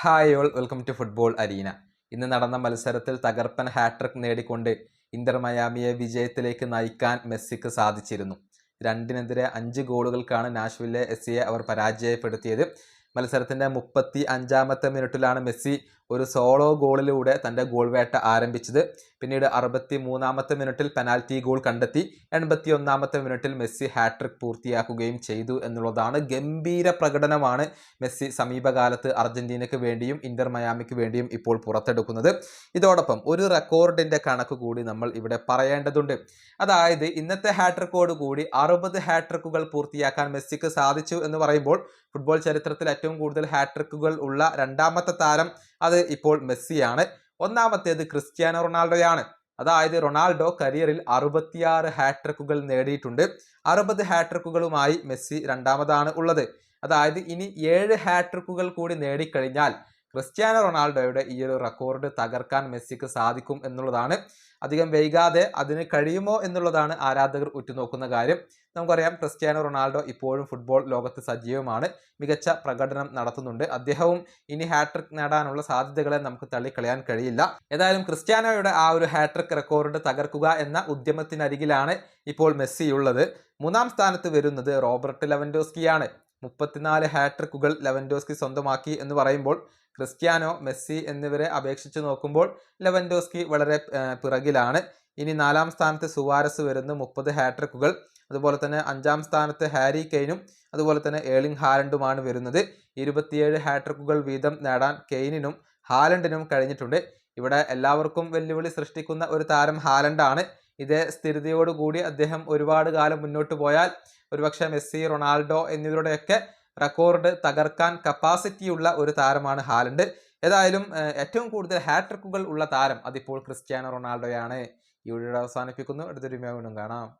Hi all welcome to football arena. ഇന്ന് നടന്ന മത്സരത്തിൽ തകർപ്പൻ ഹാട്രിക് നേടിക്കൊണ്ട് ഇന്റർ മയാമിയെ വിജയത്തിലേക്ക് നയിക്കാൻ മെസ്സിക്ക് സാധിച്ചിരുന്നു. 2-നെതിരെ 5 ഗോളുകൾക്കാണ് നാഷ്വില്ലെ എസ്സിയെ അവർ പരാജയപ്പെടുത്തിയത്. മത്സരത്തിൻ്റെ 35-ാമത്തെ മിനിറ്റിലാണ് മെസ്സി ഒരു സോളോ ഗോളിലൂടെ തൻ്റെ ഗോൾ വേട്ട ആരംഭിച്ചത്. പിന്നീട് 63-ാമത്തെ മിനിറ്റിൽ പെനാൽറ്റി ഗോൾ കണ്ടെത്തി. 81-ാമത്തെ മിനിറ്റിൽ മെസ്സി ഹാട്രിക് പൂർത്തിയാക്കുകയും ചെയ്തു എന്നുള്ളതാണ്. ഗംഭീര പ്രകടനമാണ് മെസ്സി സമീപകാലത്ത് അർജന്റീനയ്ക്ക് വേണ്ടിയും ഇന്റർ മയാമിക്ക് വേണ്ടിയും ഇപ്പോൾ പുറത്തെടുക്കുന്നത്. ഇതോടൊപ്പം ഒരു റെക്കോർഡിൻ്റെ കണക്ക് കൂടി നമ്മൾ ഇവിടെ പറയേണ്ടതുണ്ട്. അതായത് ഇന്നത്തെ ഹാട്രിക്കോട് കൂടി 60 ഹാട്രിക്കുകൾ പൂർത്തിയാക്കാൻ മെസ്സിക്ക് സാധിച്ചു എന്ന് പറയുമ്പോൾ ഫുട്ബോൾ ചരിത്രത്തിൽ ഏറ്റവും കൂടുതൽ ഹാട്രിക്കുകൾ ഉള്ള രണ്ടാമത്തെ താരം അത് ഇപ്പോൾ മെസ്സിയാണ്. ഒന്നാമത്തേത് ക്രിസ്ത്യാനോ റൊണാൾഡോയാണ്. അതായത് റൊണാൾഡോ കരിയറിൽ 66 ഹാട്രിക്കുകൾ നേടിയിട്ടുണ്ട്. 60 ഹാട്രിക്കുകളുമായി മെസ്സി രണ്ടാമതാണ് ഉള്ളത്. അതായത് ഇനി 7 ഹാട്രിക്കുകൾ കൂടി നേടിക്കഴിഞ്ഞാൽ ക്രിസ്ത്യാനോ റൊണാൾഡോയുടെ ഈ ഒരു റെക്കോർഡ് തകർക്കാൻ മെസ്സിക്ക് സാധിക്കും എന്നുള്ളതാണ്. അധികം വൈകാതെ അതിന് കഴിയുമോ എന്നുള്ളതാണ് ആരാധകർ ഉറ്റുനോക്കുന്ന കാര്യം. നമുക്കറിയാം ക്രിസ്ത്യാനോ റൊണാൾഡോ ഇപ്പോഴും ഫുട്ബോൾ ലോകത്ത് സജീവമാണ്, മികച്ച പ്രകടനം നടത്തുന്നുണ്ട്. അദ്ദേഹവും ഇനി ഹാട്രിക് നേടാനുള്ള സാധ്യതകളെ നമുക്ക് തള്ളിക്കളയാൻ കഴിയില്ല. ഏതായാലും ക്രിസ്ത്യാനോയുടെ ആ ഒരു ഹാട്രിക് റെക്കോർഡ് തകർക്കുക എന്ന ഉദ്യമത്തിനരികിലാണ് ഇപ്പോൾ മെസ്സിയുള്ളത്. 3-ാം സ്ഥാനത്ത് വരുന്നത് റോബർട്ട് ലെവൻഡോസ്കിയാണ്. 34 ഹാട്രിക്കുകൾ ലെവൻഡോസ്കി സ്വന്തമാക്കി എന്ന് പറയുമ്പോൾ ക്രിസ്ത്യാനോ, മെസ്സി എന്നിവരെ അപേക്ഷിച്ച് നോക്കുമ്പോൾ ലെവൻഡോസ്കി വളരെ പിറകിലാണ്. ഇനി 4-ാം സ്ഥാനത്ത് സുവാരസ് വരുന്നു, 30 ഹാട്രിക്കുകൾ. അതുപോലെ തന്നെ 5-ാം സ്ഥാനത്ത് ഹാരി കെയ്നും അതുപോലെ തന്നെ ഏർലിംഗ് ഹാലൻഡുമാണ് വരുന്നത്. 27 ഹാട്രിക്കുകൾ വീതം നേടാൻ കെയ്നിനും ഹാലൻഡിനും കഴിഞ്ഞിട്ടുണ്ട്. ഇവിടെ എല്ലാവർക്കും വെല്ലുവിളി സൃഷ്ടിക്കുന്ന ഒരു താരം ഹാലൻഡാണ്. ഇതേ സ്ഥിരതയോടുകൂടി അദ്ദേഹം ഒരുപാട് കാലം മുന്നോട്ട് പോയാൽ ഒരുപക്ഷെ മെസ്സി, റൊണാൾഡോ എന്നിവരുടെയൊക്കെ റെക്കോർഡ് തകർക്കാൻ കപ്പാസിറ്റിയുള്ള ഒരു താരമാണ് ഹാലൻഡ്. ഏതായാലും ഏറ്റവും കൂടുതൽ ഹാട്രിക്കുകൾ ഉള്ള താരം അതിപ്പോൾ ക്രിസ്ത്യാനോ റൊണാൾഡോയാണ്. ഈ വീഡിയോ അവസാനിപ്പിക്കുന്നു. അടുത്തൊരു വീണ്ടും കാണാം.